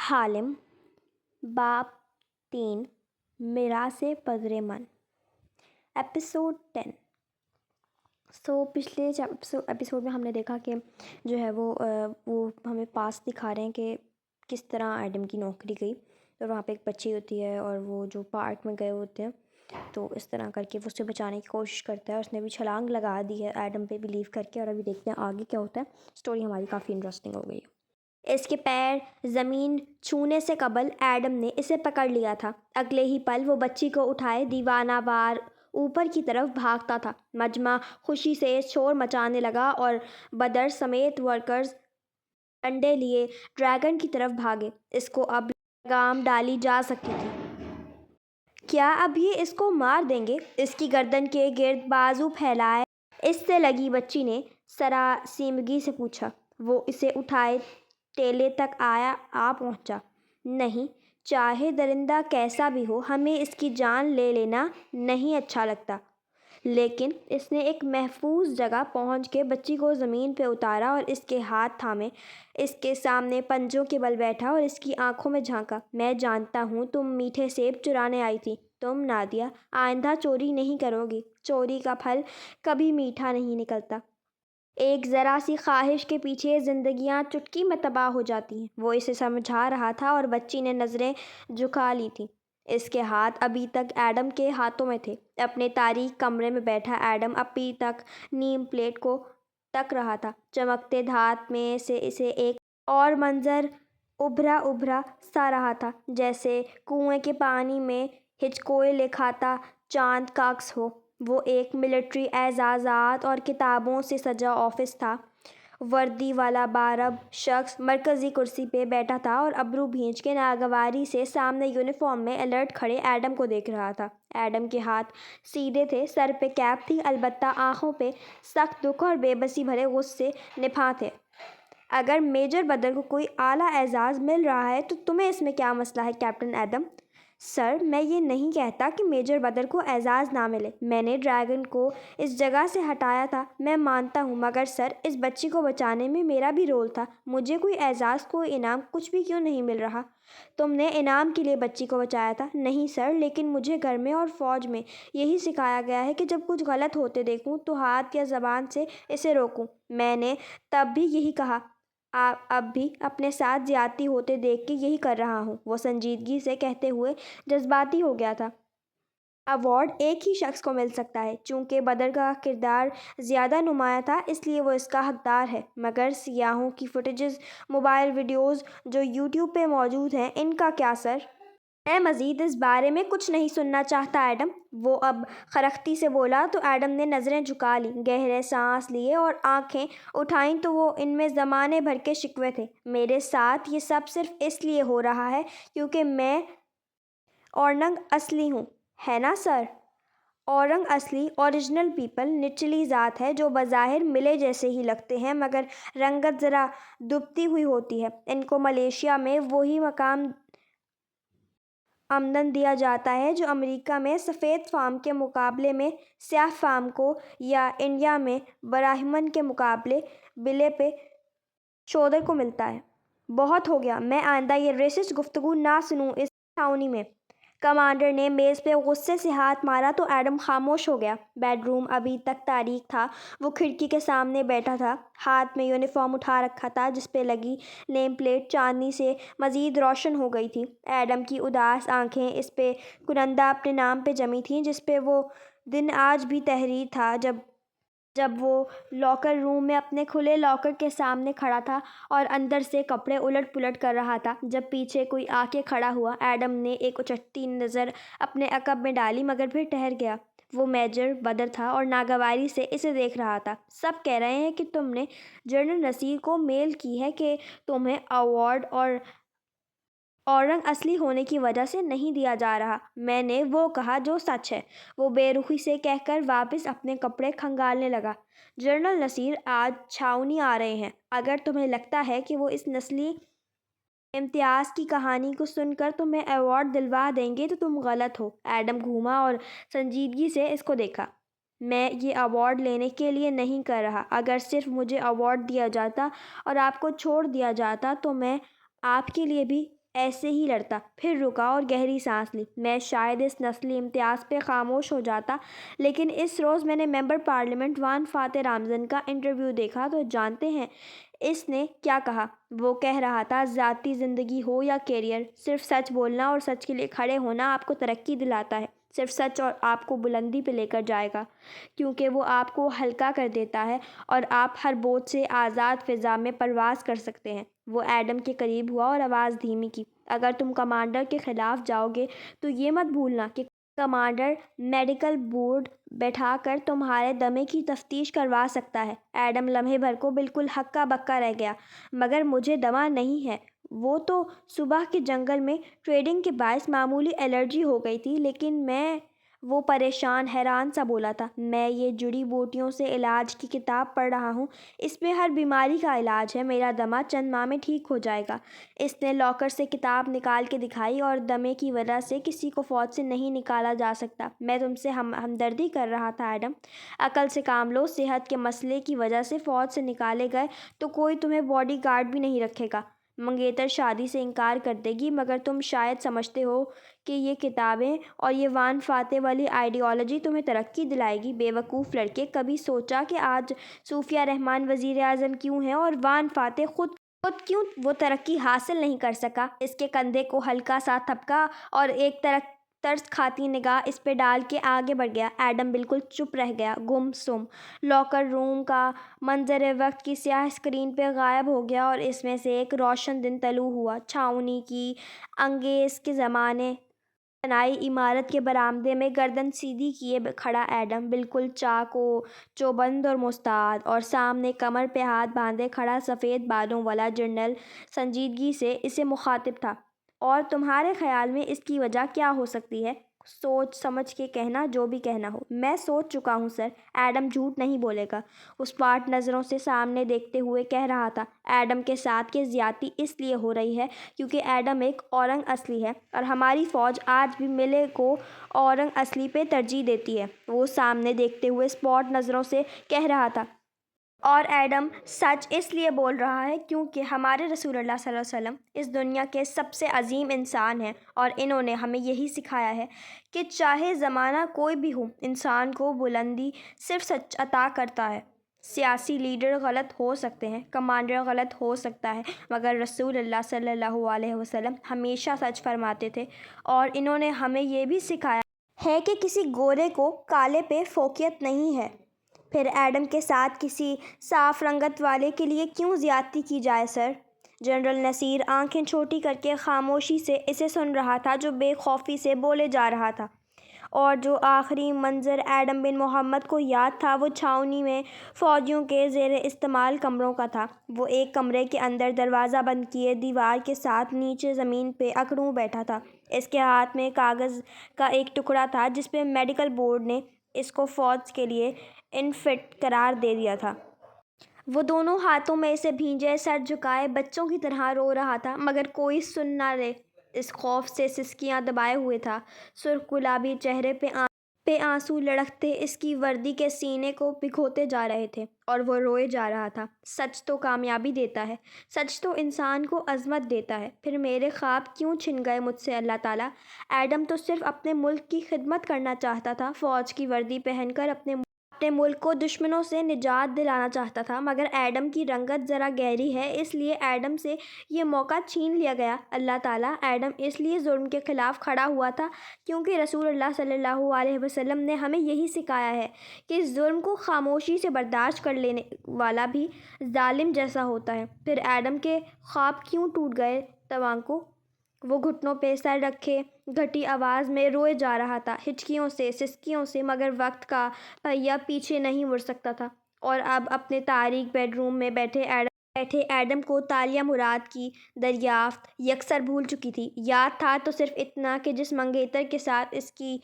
حالم باب 3 میراثِ پدرِ من ایپیسوڈ 10۔ پچھلے ایپیسوڈ میں ہم نے دیکھا کہ جو ہے وہ ہمیں پاس دکھا رہے ہیں کہ کس طرح ایڈم کی نوکری گئی، اور وہاں پہ ایک بچی ہوتی ہے اور وہ جو پارک میں گئے ہوتے ہیں تو اس طرح کر کے وہ اسے بچانے کی کوشش کرتا ہے، اور اس نے بھی چھلانگ لگا دی ہے ایڈم پہ بلیو کر کے۔ اور ابھی دیکھتے ہیں آگے کیا ہوتا ہے۔ اسٹوری ہماری کافی انٹرسٹنگ ہو گئی ہے۔ اس کے پیر زمین چھونے سے قبل ایڈم نے اسے پکڑ لیا تھا۔ اگلے ہی پل وہ بچی کو اٹھائے دیوانہ وار اوپر کی طرف بھاگتا تھا۔ مجمع خوشی سے شور مچانے لگا اور بدر سمیت ورکرز ڈنڈے لیے ڈریگن کی طرف بھاگے۔ اس کو اب لگام ڈالی جا سکتی تھی۔ کیا اب یہ اس کو مار دیں گے؟ اس کی گردن کے گرد بازو پھیلائے اس سے لگی بچی نے سراسیمگی سے پوچھا۔ وہ اسے اٹھائے ٹیلے تک آ پہنچا۔ نہیں، چاہے درندہ کیسا بھی ہو، ہمیں اس کی جان لے لینا نہیں اچھا لگتا۔ لیکن اس نے ایک محفوظ جگہ پہنچ کے بچی کو زمین پہ اتارا اور اس کے ہاتھ تھامے اس کے سامنے پنجوں کے بل بیٹھا اور اس کی آنکھوں میں جھانکا۔ میں جانتا ہوں تم میٹھے سیب چرانے آئی تھی۔ تم نادیہ آئندہ چوری نہیں کرو گی۔ چوری کا پھل کبھی میٹھا نہیں نکلتا۔ ایک ذرا سی خواہش کے پیچھے زندگیاں چٹکی میں تباہ ہو جاتی ہیں۔ وہ اسے سمجھا رہا تھا اور بچی نے نظریں جھکا لی تھیں۔ اس کے ہاتھ ابھی تک ایڈم کے ہاتھوں میں تھے۔ اپنے تاریک کمرے میں بیٹھا ایڈم ابھی تک نیم پلیٹ کو تک رہا تھا۔ چمکتے دھات میں سے اسے ایک اور منظر ابھرا سا رہا تھا، جیسے کنویں کے پانی میں ہچکوئے لے کھاتا چاند کا عکس ہو۔ وہ ایک ملٹری اعزازات اور کتابوں سے سجا آفس تھا۔ وردی والا بارب شخص مرکزی کرسی پہ بیٹھا تھا اور ابرو بھینچ کے ناگواری سے سامنے یونیفارم میں الرٹ کھڑے ایڈم کو دیکھ رہا تھا۔ ایڈم کے ہاتھ سیدھے تھے، سر پہ کیپ تھی، البتہ آنکھوں پہ سخت دکھ اور بے بسی بھرے غصے نپاں تھے۔ اگر میجر بدر کو کوئی اعلیٰ اعزاز مل رہا ہے تو تمہیں اس میں کیا مسئلہ ہے کیپٹن ایڈم؟ سر، میں یہ نہیں کہتا کہ میجر بدر کو اعزاز نہ ملے۔ میں نے ڈریگن کو اس جگہ سے ہٹایا تھا، میں مانتا ہوں، مگر سر، اس بچی کو بچانے میں میرا بھی رول تھا۔ مجھے کوئی اعزاز، کوئی انعام، کچھ بھی کیوں نہیں مل رہا؟ تم نے انعام کے لیے بچی کو بچایا تھا۔ نہیں سر، لیکن مجھے گھر میں اور فوج میں یہی سکھایا گیا ہے کہ جب کچھ غلط ہوتے دیکھوں تو ہاتھ یا زبان سے اسے روکوں۔ میں نے تب بھی یہی کہا، اب بھی اپنے ساتھ زیادتی ہوتے دیکھ کے یہی کر رہا ہوں۔ وہ سنجیدگی سے کہتے ہوئے جذباتی ہو گیا تھا۔ ایوارڈ ایک ہی شخص کو مل سکتا ہے۔ چونکہ بدر کا کردار زیادہ نمایاں تھا اس لیے وہ اس کا حقدار ہے، مگر سیاحوں کی فوٹیجز، موبائل ویڈیوز جو یوٹیوب پہ موجود ہیں، ان کا کیا سر؟ میں مزید اس بارے میں کچھ نہیں سننا چاہتا ایڈم۔ وہ اب خرختی سے بولا تو ایڈم نے نظریں جھکا لیں، گہرے سانس لیے اور آنکھیں اٹھائیں تو وہ ان میں زمانے بھر کے شکوے تھے۔ میرے ساتھ یہ سب صرف اس لیے ہو رہا ہے کیونکہ میں اورنگ اصلی ہوں، ہے نا سر؟ اورنگ اصلی، اوریجنل پیپل، نچلی ذات ہے جو بظاہر ملے جیسے ہی لگتے ہیں مگر رنگت ذرا دبتی ہوئی ہوتی ہے۔ ان کو ملیشیا میں وہی مقام آمدن دیا جاتا ہے جو امریکہ میں سفید فام کے مقابلے میں سیاہ فام کو، یا انڈیا میں براہمن کے مقابلے بلے پہ شودر کو ملتا ہے۔ بہت ہو گیا، میں آئندہ یہ ریسسٹ گفتگو نہ سنوں اس چھاؤنی میں۔ کمانڈر نے میز پہ غصے سے ہاتھ مارا تو ایڈم خاموش ہو گیا۔ بیڈ روم ابھی تک تاریک تھا۔ وہ کھڑکی کے سامنے بیٹھا تھا، ہاتھ میں یونیفارم اٹھا رکھا تھا جس پہ لگی نیم پلیٹ چاندنی سے مزید روشن ہو گئی تھی۔ ایڈم کی اداس آنکھیں اس پہ کنندہ اپنے نام پہ جمی تھیں جس پہ وہ دن آج بھی تحریر تھا جب وہ لاکر روم میں اپنے کھلے لاکر کے سامنے کھڑا تھا اور اندر سے کپڑے الٹ پلٹ کر رہا تھا۔ جب پیچھے کوئی آ کے کھڑا ہوا، ایڈم نے ایک اچٹتی نظر اپنے عقب میں ڈالی مگر پھر ٹھہر گیا۔ وہ میجر بدر تھا اور ناگواری سے اسے دیکھ رہا تھا۔ سب کہہ رہے ہیں کہ تم نے جنرل نصیر کو میل کی ہے کہ تمہیں ایوارڈ اورنگ اصلی ہونے کی وجہ سے نہیں دیا جا رہا۔ میں نے وہ کہا جو سچ ہے، وہ بے رخی سے کہہ کر واپس اپنے کپڑے کھنگالنے لگا۔ جنرل نصیر آج چھاؤنی آ رہے ہیں۔ اگر تمہیں لگتا ہے کہ وہ اس نسلی امتیاز کی کہانی کو سن کر تمہیں ایوارڈ دلوا دیں گے تو تم غلط ہو۔ ایڈم گھوما اور سنجیدگی سے اس کو دیکھا۔ میں یہ ایوارڈ لینے کے لیے نہیں کر رہا۔ اگر صرف مجھے ایوارڈ دیا جاتا اور آپ کو چھوڑ دیا جاتا تو میں آپ کے لیے بھی ایسے ہی لڑتا، پھر رکا اور گہری سانس لی۔ میں شاید اس نسلی امتیاز پہ خاموش ہو جاتا، لیکن اس روز میں نے ممبر پارلیمنٹ وان فاتح رامزن کا انٹرویو دیکھا تو جانتے ہیں اس نے کیا کہا؟ وہ کہہ رہا تھا ذاتی زندگی ہو یا کیریئر، صرف سچ بولنا اور سچ کے لیے کھڑے ہونا آپ کو ترقی دلاتا ہے۔ صرف سچ اور آپ کو بلندی پہ لے کر جائے گا، کیونکہ وہ آپ کو ہلکا کر دیتا ہے اور آپ ہر بوجھ سے آزاد فضا میں پرواز کر سکتے ہیں۔ وہ ایڈم کے قریب ہوا اور آواز دھیمی کی۔ اگر تم کمانڈر کے خلاف جاؤ گے تو یہ مت بھولنا کہ کمانڈر میڈیکل بورڈ بیٹھا کر تمہارے دمے کی تفتیش کروا سکتا ہے۔ ایڈم لمحے بھر کو بالکل ہکا بکا رہ گیا۔ مگر مجھے دمہ نہیں ہے۔ وہ تو صبح کے جنگل میں ٹریڈنگ کے باعث معمولی الرجی ہو گئی تھی، لیکن وہ پریشان حیران سا بولا تھا، میں یہ جڑی بوٹیوں سے علاج کی کتاب پڑھ رہا ہوں، اس میں ہر بیماری کا علاج ہے، میرا دمہ چند ماہ میں ٹھیک ہو جائے گا۔ اس نے لاکر سے کتاب نکال کے دکھائی، اور دمے کی وجہ سے کسی کو فوج سے نہیں نکالا جا سکتا۔ میں تم سے ہمدردی کر رہا تھا ایڈم، عقل سے کام لو۔ صحت کے مسئلے کی وجہ سے فوج سے نکالے گئے تو کوئی تمہیں باڈی گارڈ بھی نہیں رکھے گا۔ منگیتر شادی سے انکار کر دے گی، مگر تم شاید سمجھتے ہو کہ یہ کتابیں اور یہ وان فاتح والی آئیڈیالوجی تمہیں ترقی دلائے گی؟ بے وقوف لڑکے، کبھی سوچا کہ آج صوفیہ رحمان وزیر اعظم کیوں ہیں اور وان فاتح خود کیوں وہ ترقی حاصل نہیں کر سکا؟ اس کے کندھے کو ہلکا سا تھپکا اور ایک ترس کھاتی نگاہ اس پہ ڈال کے آگے بڑھ گیا۔ ایڈم بالکل چپ رہ گیا، گم سم۔ لاکر روم کا منظر وقت کی سیاہ اسکرین پہ غائب ہو گیا اور اس میں سے ایک روشن دن طلوع ہوا۔ چھاؤنی کی انگیز کے زمانے بنائی عمارت کے برآمدے میں گردن سیدھی کیے کھڑا ایڈم، بالکل چاق و چوبند اور مستعد، اور سامنے کمر پہ ہاتھ باندھے کھڑا سفید بالوں والا جنرل سنجیدگی سے اسے مخاطب تھا۔ اور تمہارے خیال میں اس کی وجہ کیا ہو سکتی ہے؟ سوچ سمجھ کے کہنا، جو بھی کہنا ہو۔ میں سوچ چکا ہوں سر۔ ایڈم جھوٹ نہیں بولے گا، اس پاٹ نظروں سے سامنے دیکھتے ہوئے کہہ رہا تھا۔ ایڈم کے ساتھ یہ زیادتی اس لیے ہو رہی ہے کیونکہ ایڈم ایک اورنگ اصلی ہے، اور ہماری فوج آج بھی ملے کو اورنگ اصلی پہ ترجیح دیتی ہے۔ وہ سامنے دیکھتے ہوئے اسپاٹ نظروں سے کہہ رہا تھا۔ اور ایڈم سچ اس لیے بول رہا ہے کیونکہ ہمارے رسول اللہ صلی اللہ علیہ وسلم اس دنیا کے سب سے عظیم انسان ہیں، اور انہوں نے ہمیں یہی سکھایا ہے کہ چاہے زمانہ کوئی بھی ہو، انسان کو بلندی صرف سچ عطا کرتا ہے۔ سیاسی لیڈر غلط ہو سکتے ہیں، کمانڈر غلط ہو سکتا ہے، مگر رسول اللہ صلی اللہ علیہ وسلم ہمیشہ سچ فرماتے تھے، اور انہوں نے ہمیں یہ بھی سکھایا ہے کہ کسی گورے کو کالے پہ فوقیت نہیں ہے۔ پھر ایڈم کے ساتھ کسی صاف رنگت والے کے لیے کیوں زیادتی کی جائے سر؟ جنرل نصیر آنکھیں چھوٹی کر کے خاموشی سے اسے سن رہا تھا جو بے خوفی سے بولے جا رہا تھا، اور جو آخری منظر ایڈم بن محمد کو یاد تھا وہ چھاؤنی میں فوجیوں کے زیر استعمال کمروں کا تھا۔ وہ ایک کمرے کے اندر دروازہ بند کیے دیوار کے ساتھ نیچے زمین پہ اکڑوں بیٹھا تھا۔ اس کے ہاتھ میں کاغذ کا ایک ٹکڑا تھا جس پہ میڈیکل بورڈ نے اس کو فوج کے لیے انفٹ قرار دے دیا تھا۔ وہ دونوں ہاتھوں میں اسے بھینجے سر جھکائے بچوں کی طرح رو رہا تھا، مگر کوئی سن نہ لے، اس خوف سے سسکیاں دبائے ہوئے تھا۔ سرخ گلابی چہرے پہ آنسو لڑکتے اس کی وردی کے سینے کو بھگوتے جا رہے تھے، اور وہ روئے جا رہا تھا۔ سچ تو کامیابی دیتا ہے، سچ تو انسان کو عظمت دیتا ہے۔ پھر میرے خواب کیوں چھن گئے مجھ سے اللہ تعالیٰ؟ ایڈم تو صرف اپنے ملک کی خدمت کرنا چاہتا تھا، فوج کی وردی پہن کر اپنے ملک کو دشمنوں سے نجات دلانا چاہتا تھا، مگر ایڈم کی رنگت ذرا گہری ہے، اس لیے ایڈم سے یہ موقع چھین لیا گیا۔ اللہ تعالیٰ، ایڈم اس لیے ظلم کے خلاف کھڑا ہوا تھا کیونکہ رسول اللہ صلی اللہ علیہ وسلم نے ہمیں یہی سکھایا ہے کہ ظلم کو خاموشی سے برداشت کر لینے والا بھی ظالم جیسا ہوتا ہے۔ پھر ایڈم کے خواب کیوں ٹوٹ گئے توانکو؟ وہ گھٹنوں پہ سر رکھے گھٹی آواز میں روئے جا رہا تھا، ہچکیوں سے، سسکیوں سے، مگر وقت کا پہیہ پیچھے نہیں مڑ سکتا تھا۔ اور اب اپنے تاریک بیڈ روم میں بیٹھے ایڈم کو تالیہ مراد کی دریافت یکسر بھول چکی تھی۔ یاد تھا تو صرف اتنا کہ جس منگیتر کے ساتھ اس کی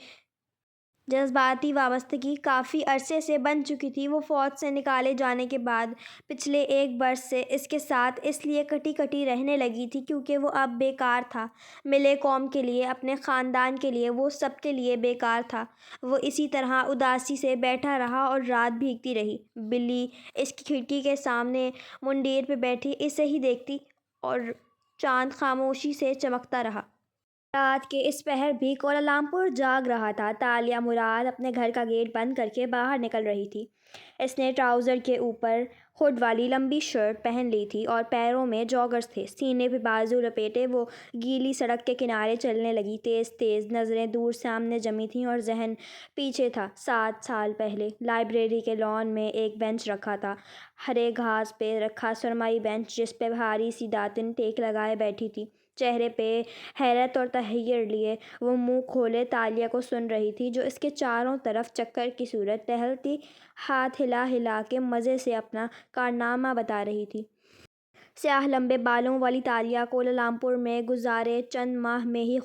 جذباتی وابستگی کافی عرصے سے بن چکی تھی، وہ فوج سے نکالے جانے کے بعد پچھلے ایک برس سے اس کے ساتھ اس لیے کٹی کٹی رہنے لگی تھی کیونکہ وہ اب بیکار تھا، ملے قوم کے لیے، اپنے خاندان کے لیے، وہ سب کے لیے بیکار تھا۔ وہ اسی طرح اداسی سے بیٹھا رہا اور رات بھیگتی رہی۔ بلی اس کی کھڑکی کے سامنے منڈیر پہ بیٹھی اسے ہی دیکھتی اور چاند خاموشی سے چمکتا رہا۔ رات کے اس پہر بھی کوالالمپور جاگ رہا تھا۔ تالیہ مراد اپنے گھر کا گیٹ بند کر کے باہر نکل رہی تھی۔ اس نے ٹراؤزر کے اوپر ہڈ والی لمبی شرٹ پہن لی تھی اور پیروں میں جاگرز تھے۔ سینے پہ بازو لپیٹے وہ گیلی سڑک کے کنارے چلنے لگی، تیز تیز نظریں دور سامنے جمی تھیں اور ذہن پیچھے تھا۔ 7 سال پہلے لائبریری کے لان میں ایک بینچ رکھا تھا، ہرے گھاس پہ رکھا سرمئی بینچ جس پہ بھاری سی داتن ٹیک لگائے بیٹھی تھی، چہرے پہ حیرت اور تحیر لیے وہ منہ کھولے تالیہ کو سن رہی تھی، جو اس کے چاروں طرف چکر کی صورت ٹہلتی ہاتھ ہلا ہلا کے مزے سے اپنا کارنامہ بتا رہی تھی۔ سیاہ لمبے بالوں والی تالیہ کوالالمپور میں گزارے چند ماہ میں ہی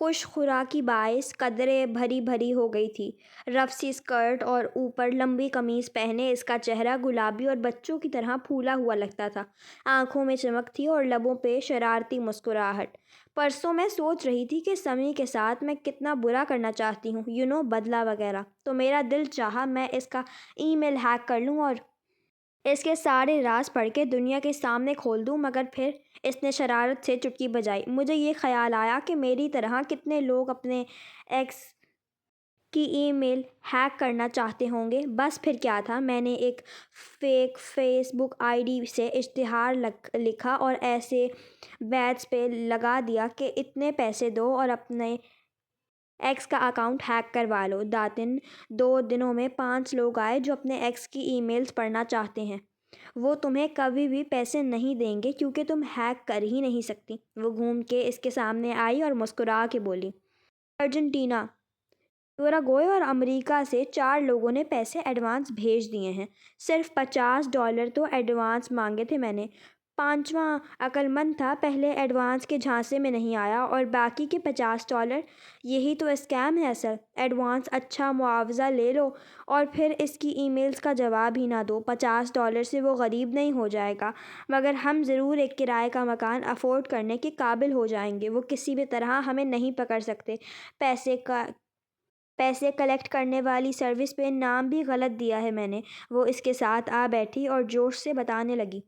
خوش خوراکی باعث قدرے بھری بھری ہو گئی تھی۔ رف سی اسکرٹ اور اوپر لمبی قمیض پہنے اس کا چہرہ گلابی اور بچوں کی طرح پھولا ہوا لگتا تھا۔ آنکھوں میں چمک تھی اور لبوں پہ شرارتی مسکراہٹ۔ پرسوں میں سوچ رہی تھی کہ سمی کے ساتھ میں کتنا برا کرنا چاہتی ہوں، بدلہ وغیرہ، تو میرا دل چاہا میں اس کا ای میل ہیک کر لوں اور اس کے سارے راز پڑھ کے دنیا کے سامنے کھول دوں، مگر پھر اس نے شرارت سے چٹکی بجائی۔ مجھے یہ خیال آیا کہ میری طرح کتنے لوگ اپنے ایکس کی ای میل ہیک کرنا چاہتے ہوں گے۔ بس پھر کیا تھا، میں نے ایک fake Facebook ID سے اشتہار لکھا اور ایسے بیٹس پہ لگا دیا کہ اتنے پیسے دو اور اپنے ایکس کا اکاؤنٹ ہیک کروا لو۔ داتن 2 دنوں میں 5 لوگ آئے جو اپنے ایکس کی ای میلز پڑھنا چاہتے ہیں۔ وہ تمہیں کبھی بھی پیسے نہیں دیں گے کیونکہ تم ہیک کر ہی نہیں سکتی۔ وہ گھوم کے اس کے سامنے آئی اور مسکرا کے بولی، ارجنٹینا، یوراگوئے اور امریکہ سے 4 لوگوں نے پیسے ایڈوانس بھیج دیے ہیں۔ صرف $50 تو ایڈوانس مانگے تھے میں نے۔ 5واں عقل مند تھا، پہلے ایڈوانس کے جھانسے میں نہیں آیا اور باقی کے $50، یہی تو اسکیم ہے اصل۔ ایڈوانس اچھا معاوضہ لے لو اور پھر اس کی ای میلز کا جواب ہی نہ دو۔ $50 سے وہ غریب نہیں ہو جائے گا، مگر ہم ضرور ایک کرائے کا مکان افورڈ کرنے کے قابل ہو جائیں گے۔ وہ کسی بھی طرح ہمیں نہیں پکڑ سکتے۔ پیسے کلیکٹ کرنے والی سروس پہ نام بھی غلط دیا ہے میں نے۔ وہ اس کے ساتھ آ بیٹھی اور جوش سے بتانے لگی۔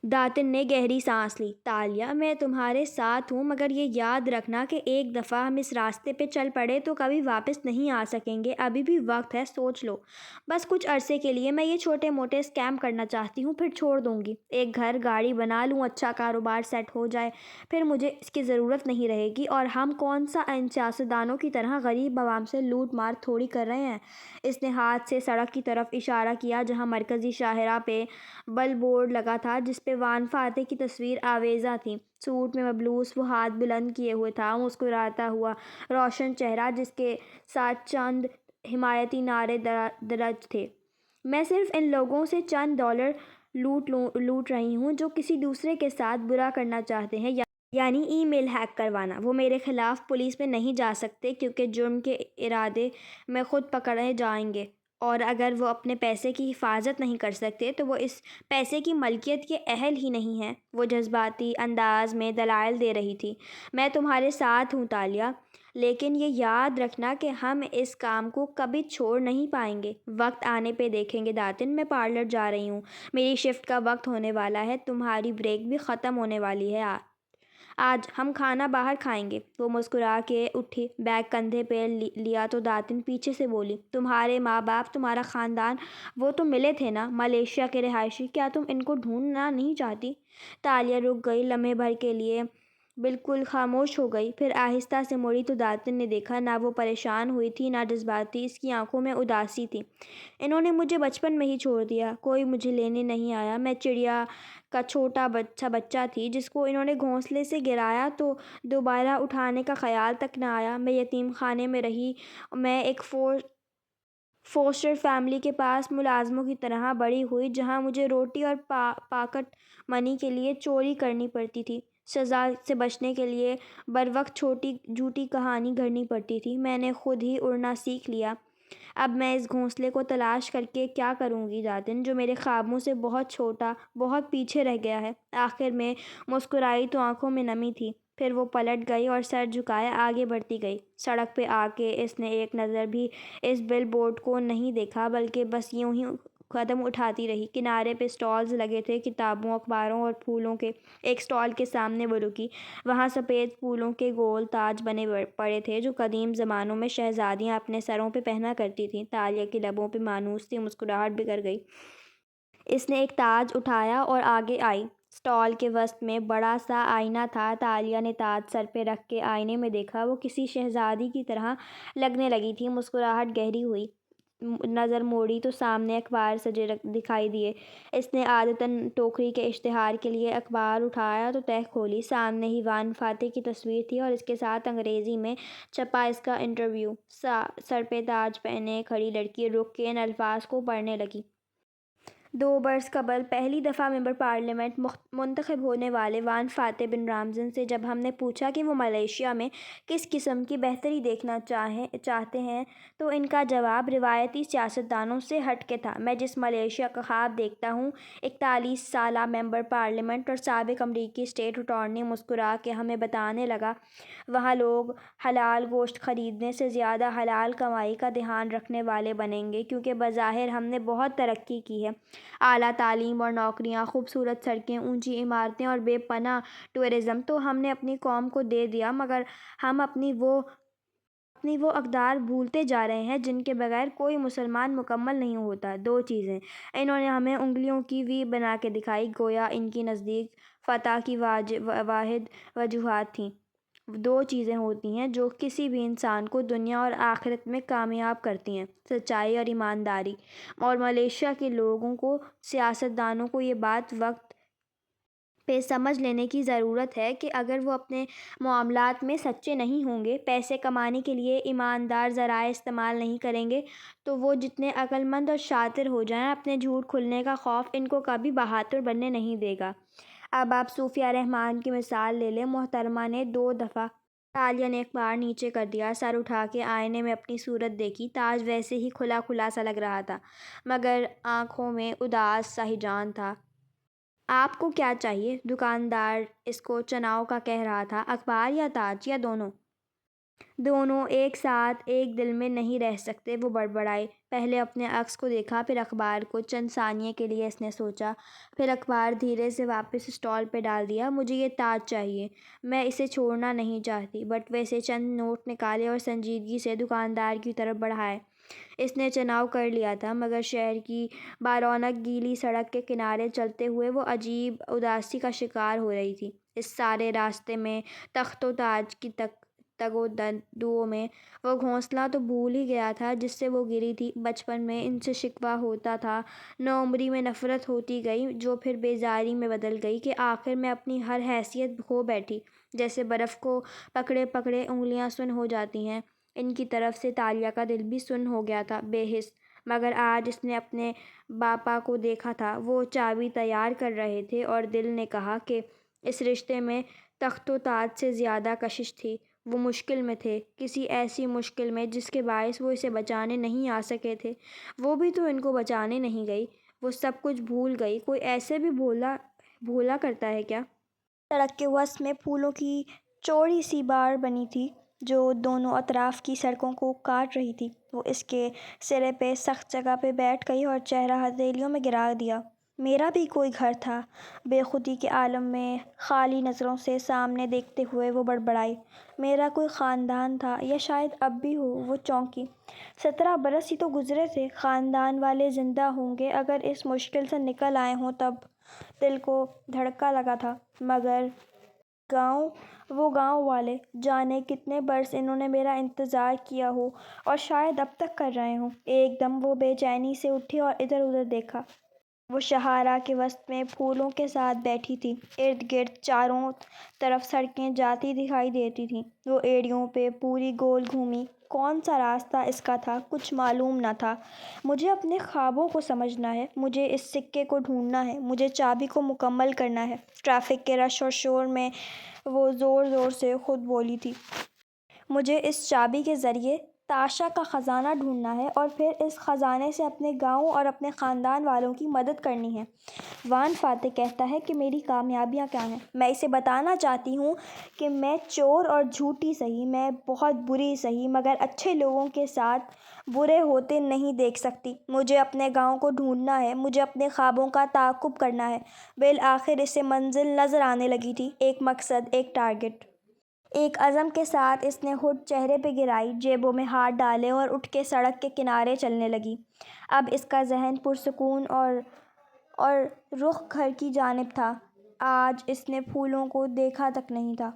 داتن نے گہری سانس لی۔ تالیہ، میں تمہارے ساتھ ہوں، مگر یہ یاد رکھنا کہ ایک دفعہ ہم اس راستے پہ چل پڑے تو کبھی واپس نہیں آ سکیں گے۔ ابھی بھی وقت ہے، سوچ لو۔ بس کچھ عرصے کے لیے میں یہ چھوٹے موٹے اسکیم کرنا چاہتی ہوں، پھر چھوڑ دوں گی۔ ایک گھر گاڑی بنا لوں، اچھا کاروبار سیٹ ہو جائے، پھر مجھے اس کی ضرورت نہیں رہے گی، اور ہم کون سا ان سیاستدانوں کی طرح غریب عوام سے لوٹ مار تھوڑی کر رہے ہیں۔ اس نے ہاتھ سے سڑک کی طرف اشارہ کیا جہاں مرکزی شاہراہ پہ بل بورڈ لگا تھا جس پہ وان فاتح کی تصویر آویزاں تھی۔ سوٹ میں ملبوس وہ ہاتھ بلند کیے ہوئے تھا، مسکراتا ہوا روشن چہرہ جس کے ساتھ چند حمایتی نعرے درج تھے۔ میں صرف ان لوگوں سے چند ڈالر لوٹ رہی ہوں جو کسی دوسرے کے ساتھ برا کرنا چاہتے ہیں، یعنی ای میل ہیک کروانا۔ وہ میرے خلاف پولیس میں نہیں جا سکتے کیونکہ جرم کے ارادے میں خود پکڑے جائیں گے، اور اگر وہ اپنے پیسے کی حفاظت نہیں کر سکتے تو وہ اس پیسے کی ملکیت کے اہل ہی نہیں ہیں۔ وہ جذباتی انداز میں دلائل دے رہی تھی۔ میں تمہارے ساتھ ہوں تالیہ، لیکن یہ یاد رکھنا کہ ہم اس کام کو کبھی چھوڑ نہیں پائیں گے۔ وقت آنے پہ دیکھیں گے داتن، میں پارلر جا رہی ہوں، میری شفٹ کا وقت ہونے والا ہے، تمہاری بریک بھی ختم ہونے والی ہے۔ آج ہم کھانا باہر کھائیں گے۔ وہ مسکرا کے اٹھی، بیگ کندھے پہ لیا تو داتن پیچھے سے بولی، تمہارے ماں باپ، تمہارا خاندان، وہ تو ملے تھے نا، ملیشیا کے رہائشی، کیا تم ان کو ڈھونڈنا نہیں چاہتی؟ تالیہ رک گئی، لمحے بھر کے لیے بالکل خاموش ہو گئی، پھر آہستہ سے مڑی تو داتن نے دیکھا نہ وہ پریشان ہوئی تھی نہ جذباتی، اس کی آنکھوں میں اداسی تھی۔ انہوں نے مجھے بچپن میں ہی چھوڑ دیا، کوئی مجھے لینے نہیں آیا، میں چڑیا کا چھوٹا سا بچہ تھی جس کو انہوں نے گھونسلے سے گرایا تو دوبارہ اٹھانے کا خیال تک نہ آیا۔ میں یتیم خانے میں رہی، میں ایک فوسٹر فیملی کے پاس ملازموں کی طرح بڑی ہوئی جہاں مجھے روٹی اور پاکٹ منی کے لیے چوری کرنی پڑتی تھی، سزا سے بچنے کے لیے بروقت چھوٹی جھوٹی کہانی گھڑنی پڑتی تھی۔ میں نے خود ہی اڑنا سیکھ لیا، اب میں اس گھونسلے کو تلاش کر کے کیا کروں گی داتن، جو میرے خوابوں سے بہت چھوٹا، بہت پیچھے رہ گیا ہے۔ آخر میں مسکرائی تو آنکھوں میں نمی تھی، پھر وہ پلٹ گئی اور سر جھکائے آگے بڑھتی گئی۔ سڑک پہ آ کے اس نے ایک نظر بھی اس بل بورڈ کو نہیں دیکھا، بلکہ بس یوں ہی قدم اٹھاتی رہی۔ کنارے پہ اسٹالز لگے تھے کتابوں، اخباروں اور پھولوں کے۔ ایک اسٹال کے سامنے وہ رکی۔ وہاں سفید پھولوں کے گول تاج بنے پڑے تھے جو قدیم زمانوں میں شہزادیاں اپنے سروں پہ پہنا کرتی تھیں۔ تالیہ کے لبوں پہ مانوس سی مسکراہٹ بکھر گئی۔ اس نے ایک تاج اٹھایا اور آگے آئی۔ اسٹال کے وسط میں بڑا سا آئینہ تھا۔ تالیہ نے تاج سر پہ رکھ کے آئینے میں دیکھا۔ وہ کسی شہزادی کی طرح لگنے لگی تھی۔ مسکراہٹ گہری ہوئی۔ نظر موڑی تو سامنے اخبار سجے دکھائی دیے۔ اس نے عادتاً ٹوکری کے اشتہار کے لیے اخبار اٹھایا تو تہہ کھولی۔ سامنے ہی وان فاتح کی تصویر تھی اور اس کے ساتھ انگریزی میں چھپا اس کا انٹرویو۔ سر پہ تاج پہنے کھڑی لڑکی رک کے ان الفاظ کو پڑھنے لگی۔ 2 برس قبل پہلی دفعہ ممبر پارلیمنٹ منتخب ہونے والے وان فاتح بن رامزن سے جب ہم نے پوچھا کہ وہ ملائیشیا میں کس قسم کی بہتری دیکھنا چاہتے ہیں تو ان کا جواب روایتی سیاستدانوں سے ہٹ کے تھا۔ میں جس ملائیشیا کا خواب دیکھتا ہوں، 41 سالہ ممبر پارلیمنٹ اور سابق امریکی اسٹیٹ اٹارنی مسکرا کے ہمیں بتانے لگا، وہاں لوگ حلال گوشت خریدنے سے زیادہ حلال کمائی کا دھیان رکھنے والے بنیں گے، کیونکہ بظاہر ہم نے بہت ترقی کی ہے، اعلیٰ تعلیم اور نوکریاں، خوبصورت سڑکیں، اونچی عمارتیں اور بے پناہ ٹورازم تو ہم نے اپنی قوم کو دے دیا، مگر ہم اپنی وہ اقدار بھولتے جا رہے ہیں جن کے بغیر کوئی مسلمان مکمل نہیں ہوتا۔ 2 چیزیں انہوں نے ہمیں انگلیوں کی وی بنا کے دکھائی، گویا ان کے نزدیک فتح کی واحد وجوہات تھیں۔ 2 چیزیں ہوتی ہیں جو کسی بھی انسان کو دنیا اور آخرت میں کامیاب کرتی ہیں، سچائی اور ایمانداری، اور ملائیشیا کے لوگوں کو، سیاستدانوں کو یہ بات وقت پہ سمجھ لینے کی ضرورت ہے کہ اگر وہ اپنے معاملات میں سچے نہیں ہوں گے، پیسے کمانے کے لیے ایماندار ذرائع استعمال نہیں کریں گے، تو وہ جتنے عقل مند اور شاطر ہو جائیں، اپنے جھوٹ کھلنے کا خوف ان کو کبھی بہادر بننے نہیں دے گا۔ اب آپ صوفیہ رحمان کی مثال لے لیں۔ محترمہ نے 2 دفعہ تالیہ نے اخبار نیچے کر دیا، سر اٹھا کے آئینے میں اپنی صورت دیکھی۔ تاج ویسے ہی کھلا کھلا سا لگ رہا تھا، مگر آنکھوں میں اداس سا ہیجان تھا۔ آپ کو کیا چاہیے؟ دکاندار اس کو چناؤ کا کہہ رہا تھا۔ اخبار یا تاج یا دونوں؟ دونوں ایک ساتھ ایک دل میں نہیں رہ سکتے، وہ بڑبڑائی۔ پہلے اپنے عکس کو دیکھا، پھر اخبار کو۔ چند ثانیے کے لیے اس نے سوچا، پھر اخبار دھیرے سے واپس اسٹال پہ ڈال دیا۔ مجھے یہ تاج چاہیے، میں اسے چھوڑنا نہیں چاہتی۔ بٹوے سے چند نوٹ نکالے اور سنجیدگی سے دکاندار کی طرف بڑھائے۔ اس نے چناؤ کر لیا تھا، مگر شہر کی بارونق گیلی سڑک کے کنارے چلتے ہوئے وہ عجیب اداسی کا شکار ہو رہی تھی۔ اس سارے راستے میں تخت و تاج کی تگ و دو میں وہ گھونسلہ تو بھول ہی گیا تھا جس سے وہ گری تھی۔ بچپن میں ان سے شکوہ ہوتا تھا، نوعمری میں نفرت ہوتی گئی، جو پھر بیزاری میں بدل گئی کہ آخر میں اپنی ہر حیثیت کھو بیٹھی، جیسے برف کو پکڑے پکڑے انگلیاں سن ہو جاتی ہیں۔ ان کی طرف سے تالیہ کا دل بھی سن ہو گیا تھا، بے حس۔ مگر آج اس نے اپنے باپا کو دیکھا تھا، وہ چابی تیار کر رہے تھے، اور دل نے کہا کہ اس رشتے میں تخت و تاج سے زیادہ کشش تھی۔ وہ مشکل میں تھے، کسی ایسی مشکل میں جس کے باعث وہ اسے بچانے نہیں آ سکے تھے۔ وہ بھی تو ان کو بچانے نہیں گئی، وہ سب کچھ بھول گئی۔ کوئی ایسے بھی بھولا کرتا ہے کیا؟ سڑک کے وسط میں پھولوں کی چوڑی سی بار بنی تھی جو دونوں اطراف کی سڑکوں کو کاٹ رہی تھی۔ وہ اس کے سرے پہ سخت جگہ پہ بیٹھ گئی اور چہرہ ہتھیلیوں میں گرا دیا۔ میرا بھی کوئی گھر تھا، بے خودی کے عالم میں خالی نظروں سے سامنے دیکھتے ہوئے وہ بڑبڑائی۔ میرا کوئی خاندان تھا، یا شاید اب بھی ہو۔ وہ چونکی۔ 17 برس ہی تو گزرے تھے، خاندان والے زندہ ہوں گے اگر اس مشکل سے نکل آئے ہوں تب۔ دل کو دھڑکا لگا تھا۔ مگر وہ گاؤں والے، جانے کتنے برس انہوں نے میرا انتظار کیا ہو، اور شاید اب تک کر رہے ہوں۔ ایک دم وہ بے چینی سے اٹھی اور ادھر ادھر دیکھا۔ وہ شاہراہ کے وسط میں پھولوں کے ساتھ بیٹھی تھی، ارد گرد چاروں طرف سڑکیں جاتی دکھائی دیتی تھیں۔ وہ ایڑیوں پہ پوری گول گھومی۔ کون سا راستہ اس کا تھا، کچھ معلوم نہ تھا۔ مجھے اپنے خوابوں کو سمجھنا ہے، مجھے اس سکے کو ڈھونڈنا ہے، مجھے چابی کو مکمل کرنا ہے۔ ٹریفک کے رش اور شور میں وہ زور زور سے خود بولی تھی۔ مجھے اس چابی کے ذریعے تاشا کا خزانہ ڈھونڈنا ہے اور پھر اس خزانے سے اپنے گاؤں اور اپنے خاندان والوں کی مدد کرنی ہے۔ وان فاتح کہتا ہے کہ میری کامیابیاں کیا ہیں۔ میں اسے بتانا چاہتی ہوں کہ میں چور اور جھوٹی سہی، میں بہت بری سہی، مگر اچھے لوگوں کے ساتھ برے ہوتے نہیں دیکھ سکتی۔ مجھے اپنے گاؤں کو ڈھونڈنا ہے، مجھے اپنے خوابوں کا تعاقب کرنا ہے۔ بالآخر اسے منزل نظر آنے لگی تھی، ایک مقصد، ایک ٹارگٹ۔ ایک عزم کے ساتھ اس نے ہوڈ چہرے پہ گرائی، جیبوں میں ہاتھ ڈالے اور اٹھ کے سڑک کے کنارے چلنے لگی۔ اب اس کا ذہن پرسکون اور رخ گھر کی جانب تھا۔ آج اس نے پھولوں کو دیکھا تک نہیں تھا۔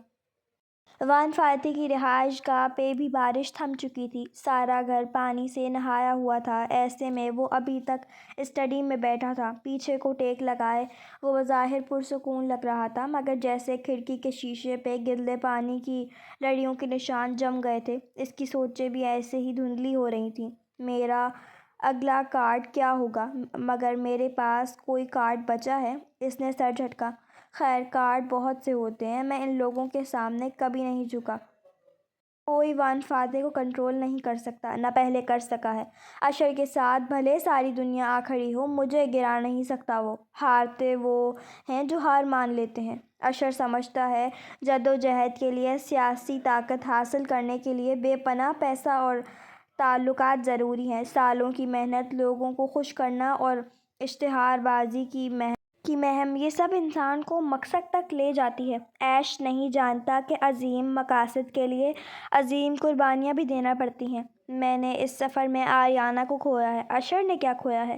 وان فاتح کی رہائش گاہ پہ بھی بارش تھم چکی تھی، سارا گھر پانی سے نہایا ہوا تھا۔ ایسے میں وہ ابھی تک اسٹڈی میں بیٹھا تھا، پیٹھ کو ٹیک لگائے۔ وہ بظاہر پرسکون لگ رہا تھا، مگر جیسے کھڑکی کے شیشے پہ گدلے پانی کی لڑیوں کے نشان جم گئے تھے، اس کی سوچیں بھی ایسے ہی دھندلی ہو رہی تھیں۔ میرا اگلا کارڈ کیا ہوگا؟ مگر میرے پاس کوئی کارڈ بچا ہے؟ اس نے سر جھٹکا۔ خیر، کارڈ بہت سے ہوتے ہیں، میں ان لوگوں کے سامنے کبھی نہیں جھکا۔ کوئی وان فاتح کو کنٹرول نہیں کر سکتا، نہ پہلے کر سکا ہے۔ اشر کے ساتھ بھلے ساری دنیا آ کھڑی ہو، مجھے گرا نہیں سکتا وہ۔ ہارتے وہ ہیں جو ہار مان لیتے ہیں۔ اشر سمجھتا ہے جدوجہد کے لیے، سیاسی طاقت حاصل کرنے کے لیے بے پناہ پیسہ اور تعلقات ضروری ہیں۔ سالوں کی محنت، لوگوں کو خوش کرنا اور اشتہار بازی کی مہم، یہ سب انسان کو مقصد تک لے جاتی ہے۔ عیش نہیں جانتا کہ عظیم مقاصد کے لیے عظیم قربانیاں بھی دینا پڑتی ہیں۔ میں نے اس سفر میں آریانہ کو کھویا ہے۔ اشر نے کیا کھویا ہے؟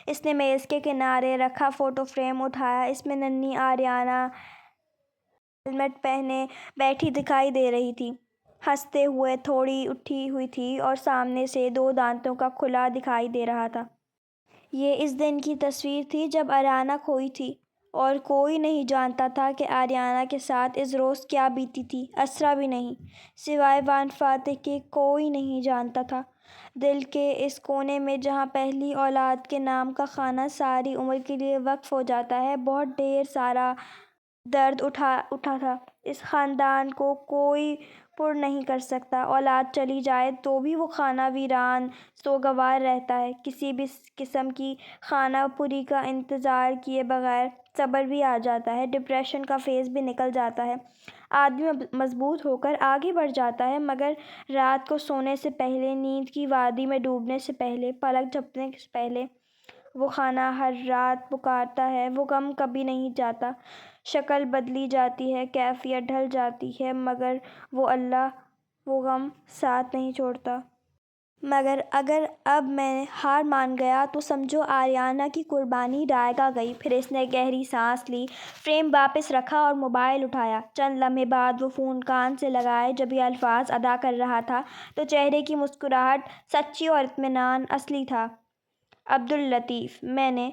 اس نے میز کے کنارے رکھا فوٹو فریم اٹھایا۔ اس میں ننھی آریانہ ہیلمٹ پہنے بیٹھی دکھائی دے رہی تھی، ہنستے ہوئے، تھوڑی اٹھی ہوئی تھی اور سامنے سے دو دانتوں کا کھلا دکھائی دے رہا تھا۔ یہ اس دن کی تصویر تھی جب آریانہ کھوئی تھی، اور کوئی نہیں جانتا تھا کہ آریانہ کے ساتھ اس روز کیا بیتی تھی۔ اسرا بھی نہیں، سوائے وان فاتح کے کوئی نہیں جانتا تھا۔ دل کے اس کونے میں جہاں پہلی اولاد کے نام کا خانہ ساری عمر کے لیے وقف ہو جاتا ہے، بہت ڈھیر سارا درد اٹھا تھا۔ اس خاندان کو کوئی پر نہیں کر سکتا۔ اولاد چلی جائے تو بھی وہ خانہ ویران سوگوار رہتا ہے۔ کسی بھی قسم کی خانہ پری کا انتظار کیے بغیر صبر بھی آ جاتا ہے، ڈپریشن کا فیز بھی نکل جاتا ہے، آدمی مضبوط ہو کر آگے بڑھ جاتا ہے، مگر رات کو سونے سے پہلے، نیند کی وادی میں ڈوبنے سے پہلے، پلک جھپکنے سے پہلے، وہ خانہ ہر رات پکارتا ہے۔ وہ غم کبھی نہیں جاتا، شکل بدلی جاتی ہے، کیفیت ڈھل جاتی ہے، مگر وہ غم ساتھ نہیں چھوڑتا۔ مگر اگر اب میں ہار مان گیا تو سمجھو آریانہ کی قربانی رائگاں گئی۔ پھر اس نے گہری سانس لی، فریم واپس رکھا اور موبائل اٹھایا۔ چند لمحے بعد وہ فون کان سے لگائے جب یہ الفاظ ادا کر رہا تھا تو چہرے کی مسکراہٹ سچی اور اطمینان اصلی تھا۔ عبداللطیف، میں نے۔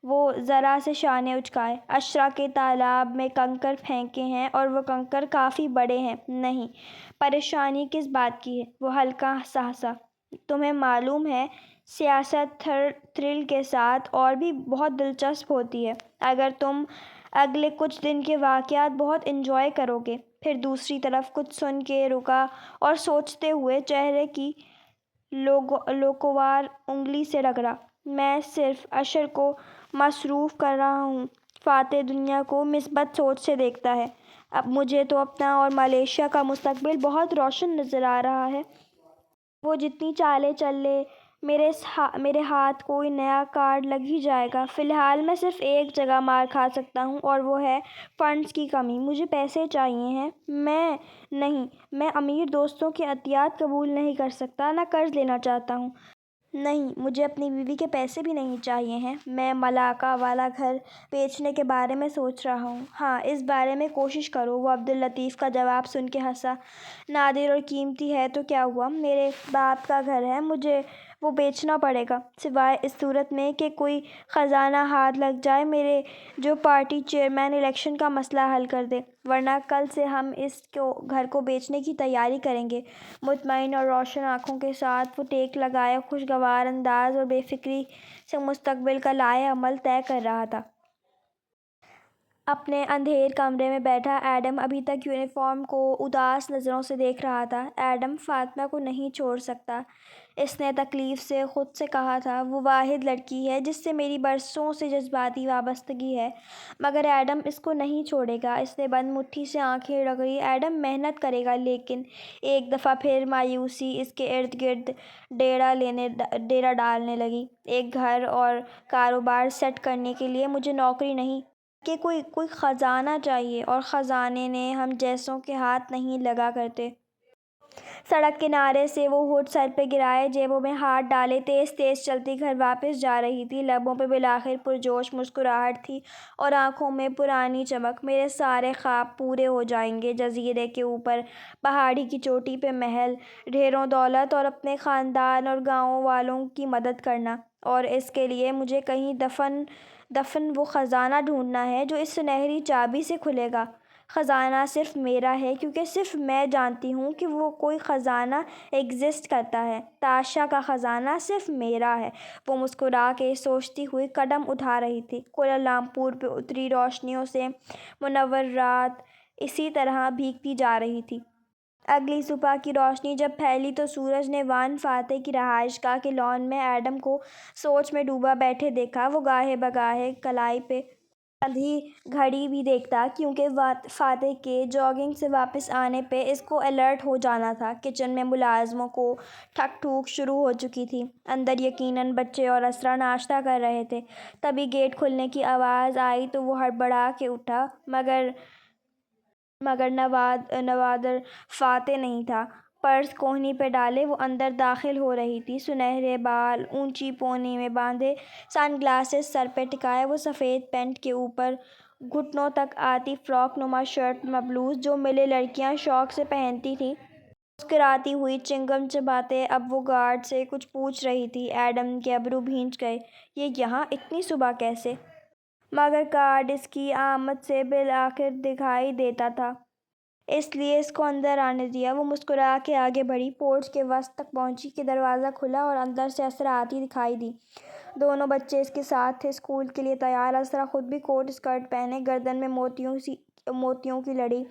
وہ ذرا سے شانے اچکائے۔ اشرا کے تالاب میں کنکر پھینکے ہیں اور وہ کنکر کافی بڑے ہیں۔ نہیں، پریشانی کس بات کی ہے؟ وہ ہلکا سا ہنسا۔ تمہیں معلوم ہے، سیاست تھرل کے ساتھ اور بھی بہت دلچسپ ہوتی ہے۔ اگر تم اگلے کچھ دن کے واقعات بہت انجوائے کرو گے۔ پھر دوسری طرف کچھ سن کے رکا اور سوچتے ہوئے چہرے کی لوکوار انگلی سے رگڑا۔ میں صرف اشر کو مصروف کر رہا ہوں۔ فاتح دنیا کو مثبت سوچ سے دیکھتا ہے۔ اب مجھے تو اپنا اور ملیشیا کا مستقبل بہت روشن نظر آ رہا ہے۔ وہ جتنی چالیں چل لے، میرے ہاتھ کوئی نیا کارڈ لگ ہی جائے گا۔ فی الحال میں صرف ایک جگہ مار کھا سکتا ہوں اور وہ ہے فنڈز کی کمی۔ مجھے پیسے چاہیے ہیں۔ میں امیر دوستوں کے عطیات قبول نہیں کر سکتا، نہ قرض لینا چاہتا ہوں۔ نہیں، مجھے اپنی بیوی کے پیسے بھی نہیں چاہیے ہیں۔ میں ملاکا والا گھر بیچنے کے بارے میں سوچ رہا ہوں۔ ہاں، اس بارے میں کوشش کرو۔ وہ عبداللطیف کا جواب سن کے ہنسا۔ نادر اور قیمتی ہے تو کیا ہوا؟ میرے باپ کا گھر ہے، مجھے وہ بیچنا پڑے گا، سوائے اس صورت میں کہ کوئی خزانہ ہاتھ لگ جائے میرے جو پارٹی چیئرمین الیکشن کا مسئلہ حل کر دے، ورنہ کل سے ہم اس گھر کو بیچنے کی تیاری کریں گے۔ مطمئن اور روشن آنکھوں کے ساتھ وہ ٹیک لگائے خوشگوار انداز اور بے فکری سے مستقبل کا لائحہ عمل طے کر رہا تھا۔ اپنے اندھیر کمرے میں بیٹھا ایڈم ابھی تک یونیفارم کو اداس نظروں سے دیکھ رہا تھا۔ ایڈم فاطمہ کو نہیں چھوڑ سکتا، اس نے تکلیف سے خود سے کہا تھا۔ وہ واحد لڑکی ہے جس سے میری برسوں سے جذباتی وابستگی ہے، مگر ایڈم اس کو نہیں چھوڑے گا۔ اس نے بند مٹھی سے آنکھیں رگڑی۔ ایڈم محنت کرے گا، لیکن ایک دفعہ پھر مایوسی اس کے ارد گرد ڈیرا ڈالنے لگی۔ ایک گھر اور کاروبار سیٹ کرنے کے لیے مجھے نوکری نہیں کہ کوئی خزانہ چاہیے، اور خزانے نے ہم جیسوں کے ہاتھ نہیں لگا کرتے۔ سڑک کنارے سے وہ ہوٹ سر پہ گرائے، جیبوں میں ہاتھ ڈالے تیز تیز چلتی گھر واپس جا رہی تھی۔ لبوں پہ بالآخر پرجوش مسکراہٹ تھی اور آنکھوں میں پرانی چمک۔ میرے سارے خواب پورے ہو جائیں گے، جزیرے کے اوپر پہاڑی کی چوٹی پہ محل، ڈھیروں دولت اور اپنے خاندان اور گاؤں والوں کی مدد کرنا۔ اور اس کے لیے مجھے کہیں دفن وہ خزانہ ڈھونڈنا ہے جو اس سنہری چابی سے کھلے گا۔ خزانہ صرف میرا ہے، کیونکہ صرف میں جانتی ہوں کہ وہ کوئی خزانہ ایگزسٹ کرتا ہے۔ تاشا کا خزانہ صرف میرا ہے۔ وہ مسکرا کے سوچتی ہوئی قدم اٹھا رہی تھی۔ کوالالمپور پہ اتری روشنیوں سے منور رات اسی طرح بھیگتی جا رہی تھی۔ اگلی صبح کی روشنی جب پھیلی تو سورج نے وان فاتح کی رہائش گاہ کے لان میں ایڈم کو سوچ میں ڈوبا بیٹھے دیکھا۔ وہ گاہے بگاہے کلائی پہ بندھی گھڑی بھی دیکھتا، کیونکہ فاتح کے جاگنگ سے واپس آنے پہ اس کو الرٹ ہو جانا تھا۔ کچن میں ملازموں کو ٹھک ٹھوک شروع ہو چکی تھی۔ اندر یقیناً بچے اور اسرا ناشتہ کر رہے تھے۔ تبھی گیٹ کھلنے کی آواز آئی تو وہ ہڑبڑا کے اٹھا، مگر نوادر فاتح نہیں تھا۔ پرس کوہنی پہ ڈالے وہ اندر داخل ہو رہی تھی۔ سنہرے بال اونچی پونی میں باندھے، سن گلاسز سر پہ ٹکائے، وہ سفید پینٹ کے اوپر گھٹنوں تک آتی فراک نما شرٹ مبلوز جو ملے لڑکیاں شوق سے پہنتی تھیں، مسکراتی ہوئی چنگم چباتے اب وہ گارڈ سے کچھ پوچھ رہی تھی۔ ایڈم کے ابرو بھینچ گئے۔ یہ یہاں اتنی صبح کیسے؟ مگر گارڈ اس کی آمد سے بالآخر دکھائی دیتا تھا، اس لیے اس کو اندر آنے دیا۔ وہ مسکرا کے آگے بڑھی، پورچ کے وسط تک پہنچی کہ دروازہ کھلا اور اندر سے اسرا آتی دکھائی دی۔ دونوں بچے اس کے ساتھ تھے، اسکول کے لیے تیار۔ اسرا خود بھی کوٹ اسکرٹ پہنے، گردن میں موتیوں کی لڑی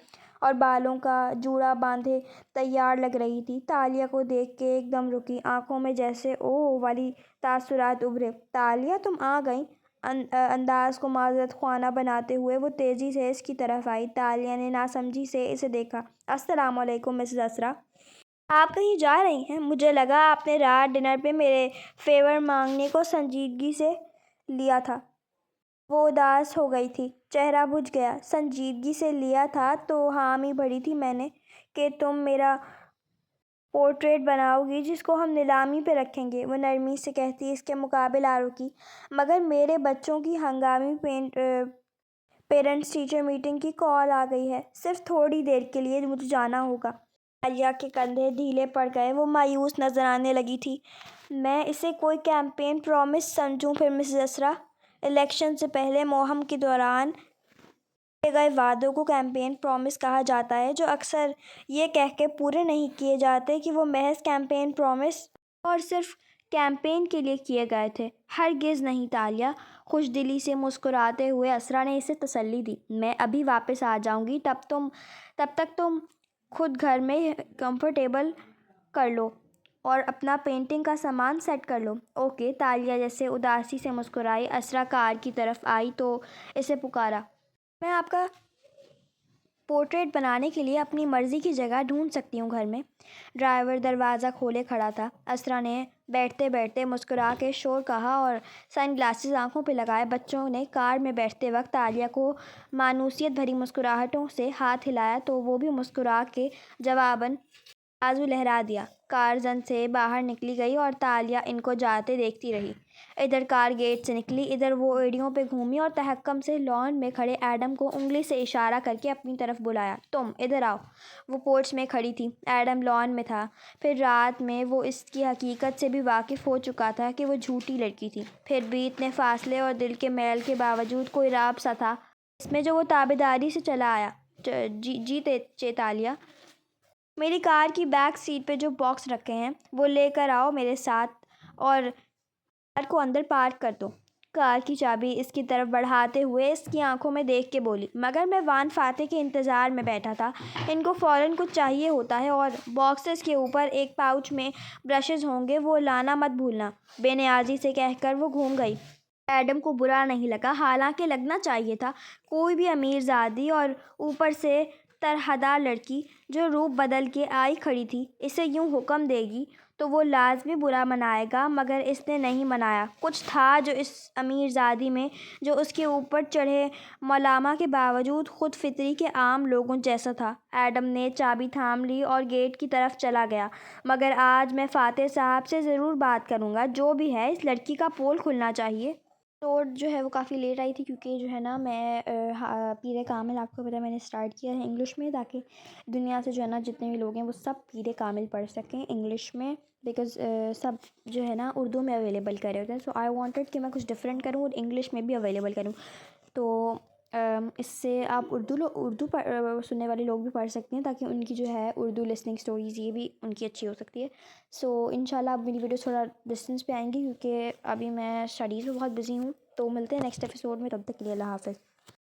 اور بالوں کا جوڑا باندھے تیار لگ رہی تھی۔ تالیہ کو دیکھ کے ایک دم رکی، آنکھوں میں جیسے اوہ والی تاثرات ابھرے۔ تالیہ تم آ گئیں؟ انداز کو معذرت خواہ بناتے ہوئے وہ تیزی سے اس کی طرف آئی۔ تالیہ نے ناسمجھی سے اسے دیکھا۔ السلام علیکم مسز اسرا، آپ کہیں جا رہی ہیں؟ مجھے لگا آپ نے رات ڈنر پہ میرے فیور مانگنے کو سنجیدگی سے لیا تھا۔ وہ اداس ہو گئی تھی، چہرہ بجھ گیا۔ سنجیدگی سے لیا تھا تو حامی بھری تھی میں نے کہ تم میرا پورٹریٹ بناؤ گی جس کو ہم نیلامی پہ رکھیں گے، وہ نرمی سے کہتی اس کے مقابل آ رکی۔ مگر میرے بچوں کی ہنگامی پیرنٹس ٹیچر میٹنگ کی کال آ گئی ہے، صرف تھوڑی دیر کے لیے مجھے جانا ہوگا۔ تالیہ کے کندھے ڈھیلے پڑ گئے، وہ مایوس نظر آنے لگی تھی۔ میں اسے کوئی کیمپین پرومس سمجھوں پھر مسز اسرا؟ الیکشن سے پہلے مہم کے دوران کیے گئے وعدوں کو کیمپین پرومس کہا جاتا ہے، جو اکثر یہ کہہ کے پورے نہیں کیے جاتے کہ وہ محض کیمپین پرومس اور صرف کیمپین کے لیے کیے گئے تھے۔ ہرگز نہیں تالیہ، خوش دلی سے مسکراتے ہوئے اسرا نے اسے تسلی دی۔ میں ابھی واپس آ جاؤں گی، تب تک تم خود گھر میں کمفرٹیبل کر لو اور اپنا پینٹنگ کا سامان سیٹ کر لو۔ اوکے۔ تالیہ جیسے اداسی سے مسکرائی۔ اسرا کار کی طرف آئی تو اسے پکارا۔ میں آپ کا پورٹریٹ بنانے کے لیے اپنی مرضی کی جگہ ڈھونڈ سکتی ہوں گھر میں۔ ڈرائیور دروازہ کھولے کھڑا تھا۔ اسرا نے بیٹھتے بیٹھتے مسکرا کے شور کہا اور سن گلاسز آنکھوں پہ لگائے۔ بچوں نے کار میں بیٹھتے وقت تالیہ کو مانوسیت بھری مسکراہٹوں سے ہاتھ ہلایا تو وہ بھی مسکرا کے جواباً بازو لہرا دیا۔ کار زن سے باہر نکلی گئی اور تالیہ ان کو جاتے دیکھتی رہی۔ ادھر کار گیٹ سے نکلی، ادھر وہ ایڑیوں پہ گھومی اور تحکم سے لان میں کھڑے ایڈم کو انگلی سے اشارہ کر کے اپنی طرف بلایا۔ تم ادھر آؤ۔ وہ پورچ میں کھڑی تھی، ایڈم لان میں تھا۔ پھر رات میں وہ اس کی حقیقت سے بھی واقف ہو چکا تھا کہ وہ جھوٹی لڑکی تھی۔ پھر بھی اتنے فاصلے اور دل کے میل کے باوجود کوئی رعب سا تھا اس میں جو وہ تابعداری سے چلا آیا۔ جی تالیہ، میری کار کی بیک سیٹ پہ جو باکس رکھے ہیں وہ لے کر آؤ میرے ساتھ اور کار کو اندر پارک کر دو۔ کار کی چابی اس کی طرف بڑھاتے ہوئے اس کی آنکھوں میں دیکھ کے بولی، مگر میں وان فاتح کے انتظار میں بیٹھا تھا۔ ان کو فوراً کچھ چاہیے ہوتا ہے اور باکسز کے اوپر ایک پاؤچ میں برشز ہوں گے، وہ لانا مت بھولنا، بے نیازی سے کہہ کر وہ گھوم گئی۔ ایڈم کو برا نہیں لگا، حالانکہ لگنا چاہیے تھا۔ کوئی بھی امیر زادی اور اوپر سے طرحدار لڑکی جو روپ بدل کے آئی کھڑی تھی اسے یوں حکم دے گی تو وہ لازمی برا منائے گا، مگر اس نے نہیں منایا۔ کچھ تھا جو اس امیر زادی میں جو اس کے اوپر چڑھے ملامہ کے باوجود خود فطری کے عام لوگوں جیسا تھا۔ ایڈم نے چابی تھام لی اور گیٹ کی طرف چلا گیا۔ مگر آج میں فاتح صاحب سے ضرور بات کروں گا، جو بھی ہے اس لڑکی کا پول کھلنا چاہیے۔ تو جو ہے وہ کافی لیٹ آئی تھی کیونکہ جو ہے نا میں پیر کامل، آپ کو پتہ ہے میں نے اسٹارٹ کیا ہے انگلش میں، تاکہ دنیا سے جو ہے نا جتنے بھی لوگ ہیں وہ سب پیر کامل پڑھ سکیں انگلش میں، بیکاز سب جو ہے نا اردو میں اویلیبل کر رہے ہوتے ہیں۔ سو آئی وانٹیڈ کہ میں کچھ ڈفرینٹ کروں اور انگلش میں بھی اویلیبل کروں۔ تو اس سے آپ اردو سننے والے لوگ بھی پڑھ سکتے ہیں، تاکہ ان کی جو ہے اردو لسننگ اسٹوریز یہ بھی ان کی اچھی ہو سکتی ہے۔ سو انشاءاللہ اب میری ویڈیوز تھوڑا ڈسٹینس پہ آئیں گی کیونکہ ابھی میں اسٹڈیز میں بہت بزی ہوں۔ تو ملتے ہیں نیکسٹ ایپیسوڈ میں، تب تک کے لیے اللہ حافظ۔